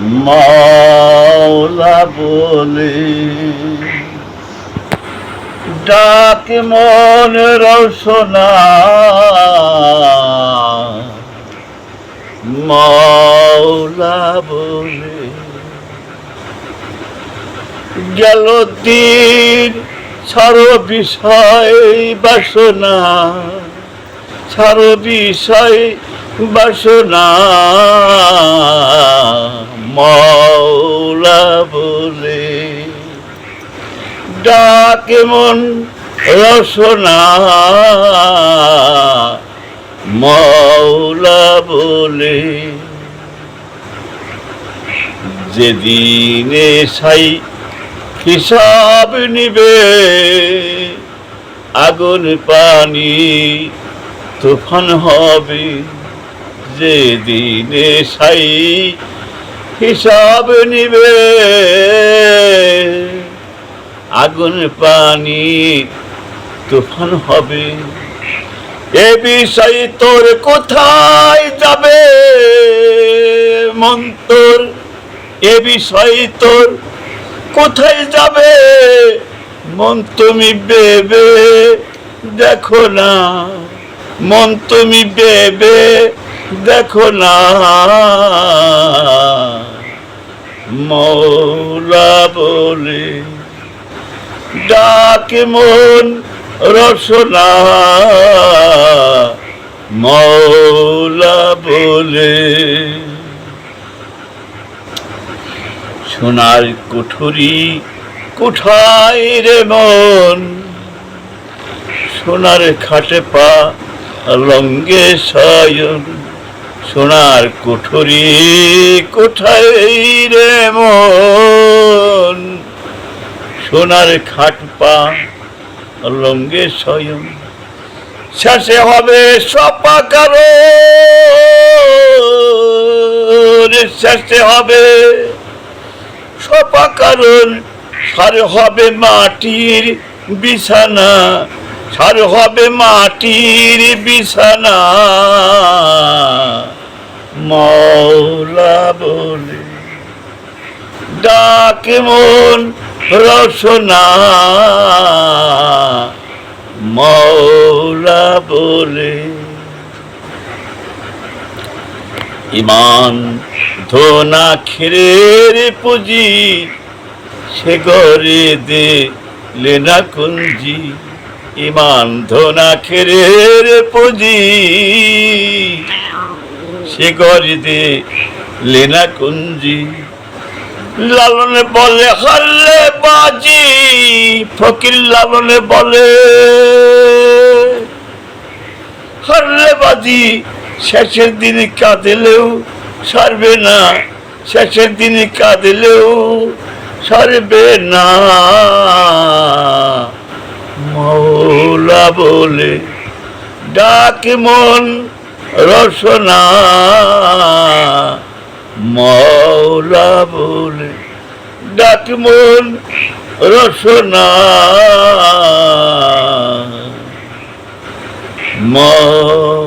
মাওলা বলে ডাক মন রসনা মাওলা বলে গেল দিন ছাড়ো বিষয় বাসনা ছাড়ো বিষয় বাসনা মাওলা বলে ডাকে মন রসনা মাওলা বলে যেদিনে সাই হিসাব নিবে আগুন পানি তুফান হবে যেদিনে সাই হিসাব নিবে আগুন পানি তুফান হবে এ বিষয় তোর কোথায় যাবে মন তোর এ বিষয় তোর কোথায় যাবে মন তুমি ভেবে দেখো না মন তুমি ভেবে দেখো না মাওলা বলে ডাকে মন রসনা মাওলা বলে সোনার কুঠুরি কোঠায় রে মন সোনার খাটে পা লঙ্গে শয়ন সোনার কুঠুরি কোঠায় রে মন সোনার খাট পা লঙ্গে শয়ন শেষে হবে সপাকার শেষে হবে সপাকারণ সার হবে মাটির বিছানা সার হবে মাটির বিছানা মাওলা বলে ডাকে মন রসনা মাওলা বলে ইমান ধোনা খেরের পুঁজি সে গড়ে দে লেনা কুঞ্জি ইমান ধোনা খেরের পুঁজি সে গড়ে দে লেনা কুঞ্জি লালনে বলে হারলে বাজি ফকির লালনে বলে হারলে বাজি শেষের দিনে কাঁদেলেও সারবে না শেষের দিনে কাঁদেলেও সারবে না মাওলা বলে ডাকে মন রসনা মাওলা বলে ডাকে মন রসনা মাওলা